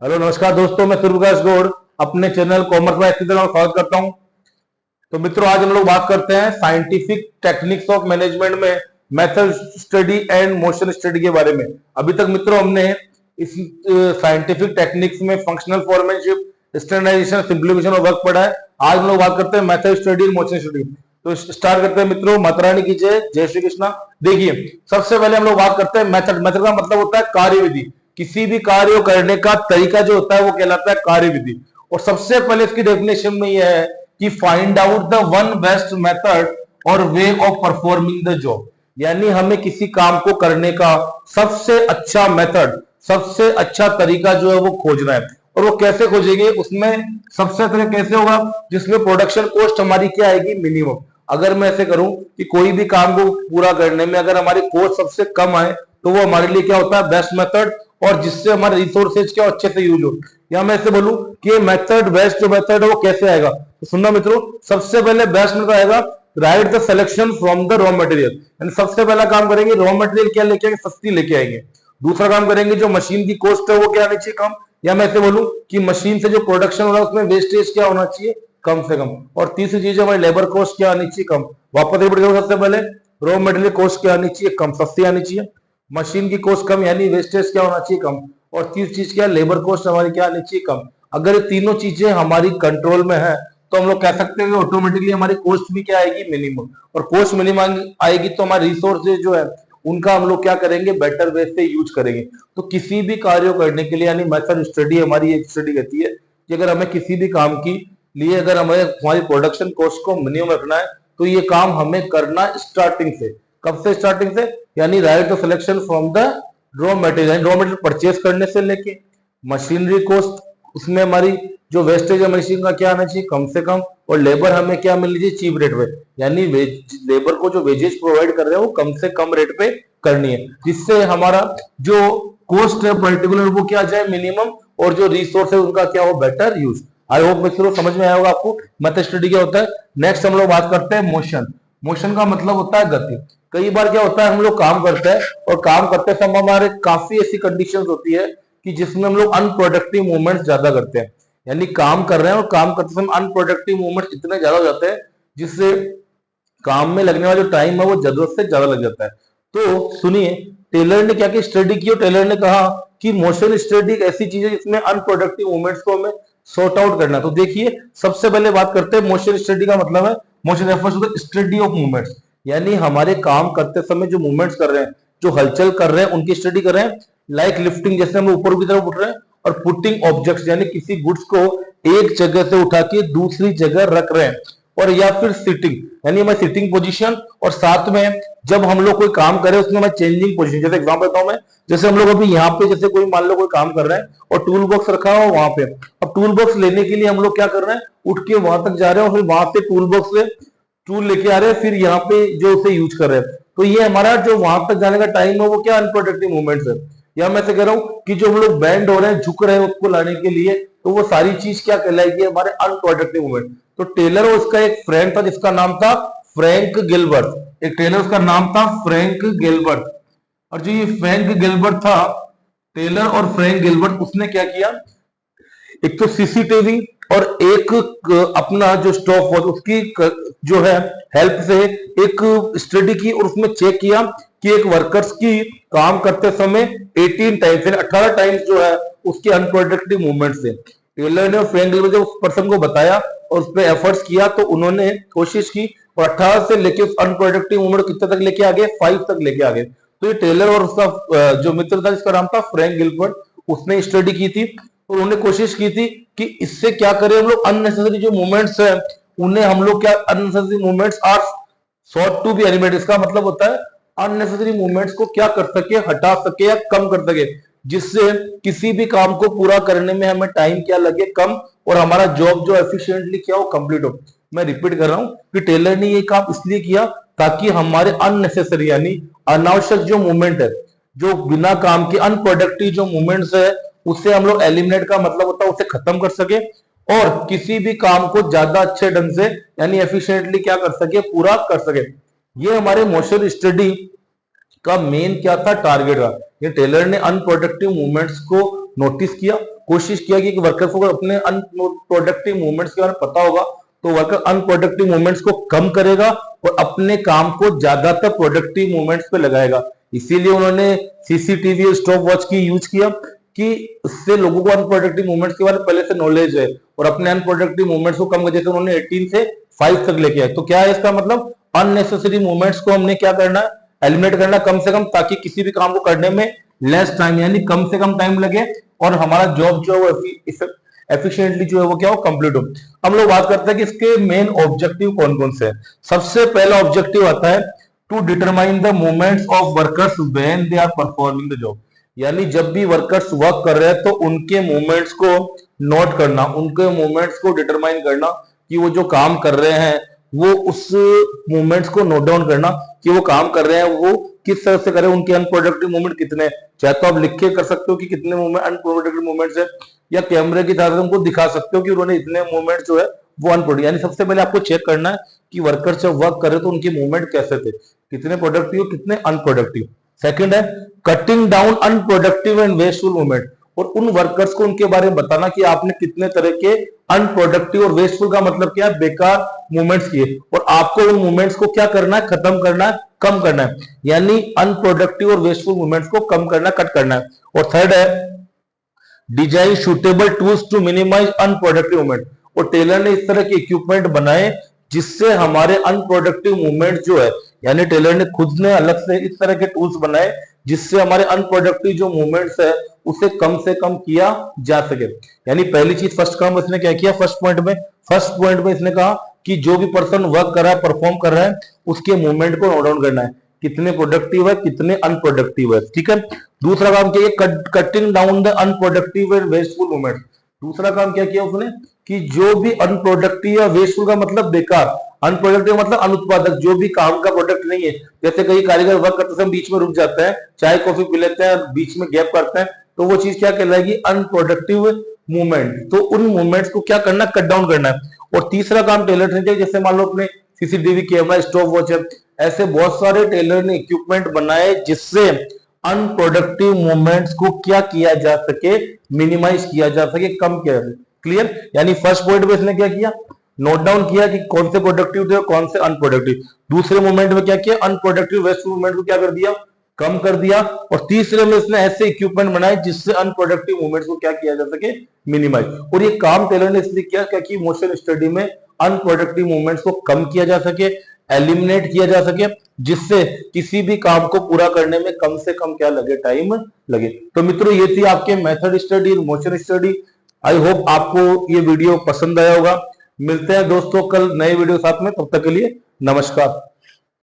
Hello नमस्कार दोस्तों, मैं सूर्यप्रकाश गौड़ अपने चैनल कॉमर्स में स्वागत करता हूं। तो मित्रों, आज हम लोग बात करते हैं साइंटिफिक टेक्निक्स ऑफ मैनेजमेंट में method study and motion study के बारे में। अभी तक मित्रों हमने इस साइंटिफिक टेक्निक्स में फंक्शनल फॉर्मेनशिप, स्टैंडर्डाइजेशन, सिंप्लीफिकेशन और वर्क पढ़ा है। आज हम लोग बात करते हैं मेथड स्टडी और मोशन स्टडी। तो स्टार्ट करते हैं मित्रों। माता रानी की जय, जय श्री कृष्णा। देखिए, सबसे पहले हम लोग बात करते हैं मेथड। मेथड का मतलब होता है कार्यविधि। किसी भी कार्य को करने का तरीका जो होता है वो कहलाता है कार्यविधि। और सबसे पहले इसकी डेफिनेशन में यह है कि find out the one best method और way of performing the job. यानी हमें किसी काम को करने का सबसे अच्छा मेथड, सबसे अच्छा तरीका जो है वो खोजना है। और वो कैसे खोजेंगे, उसमें सबसे पहले कैसे होगा, जिसमें प्रोडक्शन कॉस्ट हमारी क्या आएगी, मिनिमम। अगर मैं ऐसे करूं कि कोई भी काम को पूरा करने में अगर हमारी कॉस्ट सबसे कम आए तो वो हमारे लिए क्या होता है, बेस्ट मेथड, और जिससे हमारे रिसोर्सेज क्या अच्छे से यूज हो। या मैं ऐसे बोलूं कि मेथड, बेस्ट जो मेथड है वो कैसे आएगा, तो सुनना मित्रों, सबसे पहले बेस्ट मेथड आएगा right the selection from the raw material. सबसे पहला काम करेंगे, रॉ मटेरियल क्या लेके आएंगे, सस्ती लेके आएंगे। दूसरा काम करेंगे, जो मशीन की कॉस्ट है वो क्या आनी चाहिए, कम। या मैं ऐसे बोलूं कि मशीन से जो प्रोडक्शन हो रहा है उसमें वेस्टेज क्या होना चाहिए, कम से कम। और तीसरी चीज हमारी लेबर कॉस्ट क्या आनी चाहिए, कम। वापस रिपीट करो, सबसे पहले रॉ मटेरियल कॉस्ट क्या आनी चाहिए, कम, सस्ती आनी चाहिए। मशीन की कॉस्ट कम, यानी वेस्टेज क्या होना चाहिए, कम। और तीसरी चीज क्या, लेबर कॉस्ट हमारी क्या आनी चाहिए, कम। अगर ये तीनों चीजें हमारी कंट्रोल में है तो हम लोग कह सकते हैं कि ऑटोमेटिकली हमारी कॉस्ट भी क्या आएगी, मिनिमम। और कॉस्ट मिनिमम आएगी तो हमारे रिसोर्सेज जो है उनका हम लोग क्या करेंगे, बेटर वे से यूज करेंगे। तो किसी भी कार्य करने के लिए, यानी मेथड स्टडी हमारी एक स्टडी कहती है कि अगर हमें किसी भी काम की लिए अगर हमें हमारी प्रोडक्शन कॉस्ट को मिनिमम रखना है तो ये काम हमें करना स्टार्टिंग से। कब से स्टार्टिंग से, यानी right the selection from the raw material. Raw material purchase करने से लेके मशीनरी कॉस्ट, उसमें हमारी जो वेस्टेज है मशीन का क्या आना चाहिए, कम से कम। और लेबर हमें क्या मिलनी चाहिए, चीप रेट पे। यानी लेबर को जो वेजेस प्रोवाइड कर रहे हैं वो कम से कम रेट पे करनी है, जिससे हमारा जो कॉस्ट है पर्टिकुलर वो क्या जाए, मिनिमम। और जो रिसोर्स है उनका क्या हो, बेटर यूज। आई होप मित्रों समझ में आया होगा आपको मेथड स्टडी क्या होता है। नेक्स्ट हम लोग बात करते हैं मोशन। मोशन का मतलब होता है गति। कई बार क्या होता है, हम लोग काम करते हैं और काम करते समय हमारे काफी ऐसी कंडीशंस होती है कि जिसमें हम लोग अनप्रोडक्टिव मूवमेंट्स ज्यादा करते हैं। यानी काम कर रहे हैं और काम करते समय अनप्रोडक्टिव मूवमेंट्स इतने ज्यादा हो जाते हैं जिससे काम में लगने वाला जो टाइम है वो जरूरत से ज्यादा लग जाता है। तो सुनिए, टेलर ने क्या की स्टडी की, और टेलर ने कहा कि मोशन स्टडी एक ऐसी चीज है जिसमें अनप्रोडक्टिव मूवमेंट्स को हमें सॉर्ट आउट करना। तो देखिए, सबसे पहले बात करते हैं मोशन स्टडी का मतलब है, motion refers to the study of movements. यानी हमारे काम करते समय जो मूवमेंट्स कर रहे हैं, जो हलचल कर रहे हैं, उनकी स्टडी कर रहे हैं। लाइक लिफ्टिंग, जैसे हम ऊपर की तरफ उठ रहे हैं। और पुटिंग ऑब्जेक्ट्स, यानी किसी गुड्स को एक जगह से उठा के दूसरी जगह रख रहे हैं। और या फिर सिटिंग, यानी हमारी सिटिंग पोजीशन। और साथ में जब हम लोग कोई काम करें उसमें हमारी चेंजिंग पोजीशन। जैसे एग्जांपल बताऊं मैं, जैसे हम लोग अभी यहाँ पे जैसे कोई मान लो कोई काम कर रहे हैं और टूल बॉक्स रखा हुआ वहां पे। अब टूल बॉक्स लेने के लिए हम लोग क्या कर रहे हैं, उठ के वहां तक जा रहे हैं और फिर वहां से टूल बॉक्स से टूल लेके आ रहे हैं, फिर यहाँ पे जो उसे यूज कर रहे हैं। तो ये हमारा जो वहां तक जाने का टाइम है वो क्या, अनप्रोडक्टिव मूवमेंट्स है। या मैं से कह रहा हूँ कि जो हम लोग बेंड हो रहे हैं, झुक रहे हैं उसको लाने के लिए, तो वो सारी चीज क्या कहलाएगी, हमारे अनप्रोडक्टिव मूवमेंट। तो टेलर और उसका एक फ्रेंड था जिसका नाम था फ्रैंक गिलबर्ट। एक टेलर, उसका नाम था फ्रैंक गिलबर्ट। और जो ये फ्रैंक गिलबर्ट था, टेलर और फ्रैंक गिलबर्ट, उसने क्या किया, एक तो सीसीटीवी और एक अपना जो स्टॉप वॉच, उसकी जो है हेल्प से एक स्टडी की और उसमें चेक किया कि एक वर्कर्स की काम करते समय 18 टाइम्स, 18 टाइम्स जो है उसके अनप्रोडक्टिव मूवमेंट से। टेलर ने फ्रैंक गिलबर्ट जब उस पर्सन को बताया और उस पर एफर्ट्स किया तो उन्होंने कोशिश की और 18 से लेके अनप्रोडक्टिव मूवमेंट कितने तक लेके आ गए, 5 तक लेके आ गए। तो ये टेलर और उसका जो मित्र था जिसका नाम था फ्रैंक गिलबर्ट, उसने स्टडी की थी और उन्होंने कोशिश की थी कि इससे क्या करें हम लोग, अननेसेसरी जो मूवमेंट्स है उन्हें हम लोग क्या, unnecessary movements are sought to be eliminated. इसका मतलब होता है अननेसेसरी मूवमेंट्स को क्या कर सके, हटा सके या कम कर सके, जिससे किसी भी काम को पूरा करने में हमें टाइम क्या लगे, कम, और हमारा जॉब जो एफिशिएंटली क्या हो, कंप्लीट हो। मैं रिपीट कर रहा हूं कि टेलर ने ये काम इसलिए किया ताकि हमारे अननेसेसरी यानी अनावश्यक जो मूवमेंट है, जो बिना काम के अनप्रोडक्टिव जो मूवमेंट्स है, उससे हम लोग एलिमिनेट का मतलब होता है उसे खत्म कर सके और किसी भी काम को ज्यादा अच्छे ढंग से यानी एफिशिएंटली क्या कर सके, पूरा कर सके। ये हमारे मोशन स्टडी का मेन क्या था, टारगेट था। ये टेलर ने अनप्रोडक्टिव मूवमेंट्स को नोटिस किया, कोशिश किया कि वर्कर को अपने अनप्रोडक्टिव मूवमेंट्स के बारे में पता होगा तो वर्कर अनप्रोडक्टिव मूवमेंट्स को कम करेगा और अपने काम को ज्यादातर प्रोडक्टिव मूवमेंट्स पे लगाएगा। इसीलिए उन्होंने सीसीटीवी और स्टॉप वॉच की यूज किया कि उससे लोगों को अनप्रोडक्टिव मूवमेंट्स के बारे में पहले से नॉलेज है और अपने अनप्रोडक्टिव मूवमेंट्स को कम कर, जैसे उन्होंने 18 से 5 तक लेके आए। तो क्या है इसका मतलब, अननेसेसरी मूवमेंट्स को हमने क्या करना है, एलिमिनेट करना कम से कम, ताकि किसी भी काम को करने में लेस टाइम यानी कम से कम टाइम लगे और हमारा जॉब जो है वो एफिशिएंटली जो है वो क्या हो, कंप्लीट हो। हम लोग बात करते हैं कि इसके मेन ऑब्जेक्टिव कौन कौन से हैं। सबसे पहला ऑब्जेक्टिव आता है to determine the movements of workers when they are performing the job. यानी जब भी वर्कर्स वर्क कर रहे हैं तो उनके मूवमेंट्स को नोट करना, उनके मूवमेंट्स को डिटरमाइन करना कि वो जो काम कर रहे हैं वो उस मूवमेंट्स को नोट डाउन करना कि वो काम कर रहे हैं वो किस तरह से करें, उनके अनप्रोडक्टिव मूवमेंट कितने, चाहे तो आप लिख के कर सकते हो कि कितने मूवमेंट अनप्रोडक्टिव मूवमेंट्स है, या कैमरे की तरह उनको दिखा सकते हो कि उन्होंने इतने मूवमेंट जो है वो अनप्रोडक्टिव। यानी सबसे पहले आपको चेक करना है कि वर्कर जब वर्क कर रहे तो उनके मूवमेंट कैसे थे, कितने प्रोडक्टिव कितने अनप्रोडक्टिव। सेकंड है cutting down unproductive and wasteful movement, और उन वर्कर्स को उनके बारे में बताना कि आपने कितने तरह के अनप्रोडक्टिव, और वेस्टफुल का मतलब क्या है, बेकार मूवमेंट्स किए, और आपको उन मूवमेंट्स को क्या करना है, खत्म करना है, कम करना है। यानी अनप्रोडक्टिव और वेस्टफुल मूवमेंट्स को कम करना, कट करना है। और थर्ड है design suitable tools to minimize unproductive movement, और टेलर ने इस तरह के इक्विपमेंट बनाए जिससे हमारे अनप्रोडक्टिव मूवमेंट जो है, यानी टेलर ने खुद ने अलग से इस तरह के टूल्स बनाए जिससे हमारे अनप्रोडक्टिव जो मूवमेंट्स है उसे कम से कम किया जा सके। यानी पहली चीज, फर्स्ट काम इसने क्या किया, फर्स्ट पॉइंट में इसने कहा कि जो भी पर्सन वर्क कर रहा है, परफॉर्म कर रहा है, उसके मूवमेंट को नोट डाउन करना है, कितने प्रोडक्टिव है, कितने अनप्रोडक्टिव है। ठीक है। दूसरा काम क्या है, cutting down the unproductive and wasteful movement. दूसरा काम क्या किया उसने कि जो भी अनप्रोडक्टिव या वेस्टफुल का मतलब बेकार, अनप्रोडक्टिव मतलब अनुत्पादक, जो भी काम का प्रोडक्ट नहीं है, जैसे कई कारीगर वर्क करते समय बीच में रुक जाते हैं, चाय कॉफी पी लेते हैं, बीच में गैप करते हैं, तो वो चीज क्या कहलाएगी, अनप्रोडक्टिव मूवमेंट। तो उन मूवमेंट्स को क्या करना, कट डाउन करना है। और तीसरा काम टेलर ने, जैसे मान लो अपने सीसीटीवी कैमरा, स्टॉप वॉच, ऐसे बहुत सारे टेलर ने इक्विपमेंट बनाए जिससे अनप्रोडक्टिव मूवमेंट्स को क्या किया जा सके, मिनिमाइज किया जा सके, कम किया जा सके। क्लियर। यानी फर्स्ट पॉइंट में इसने क्या किया, नोट डाउन किया कि कौन से प्रोडक्टिव थे और कौन से अनप्रोडक्टिव। दूसरे मोमेंट में क्या किया, अनप्रोडक्टिव वेस्ट मूवमेंट को क्या कर दिया, कम कर दिया। और तीसरे में इसने ऐसे इक्विपमेंट बनाए जिससे अनप्रोडक्टिव मूवमेंट्स को क्या किया जा सके, मिनिमाइज। और ये काम टेलर ने इसलिए किया क्योंकि मोशन स्टडी में अनप्रोडक्टिव मूवमेंट्स को कम किया जा सके, एलिमिनेट किया जा सके, जिससे किसी भी काम को पूरा करने में कम से कम क्या लगे, टाइम लगे। तो मित्रों ये थी आपके method study, motion study. I hope आपको ये वीडियो पसंद आया होगा। मिलते हैं दोस्तों कल नए वीडियो साथ में, तब तक के लिए नमस्कार।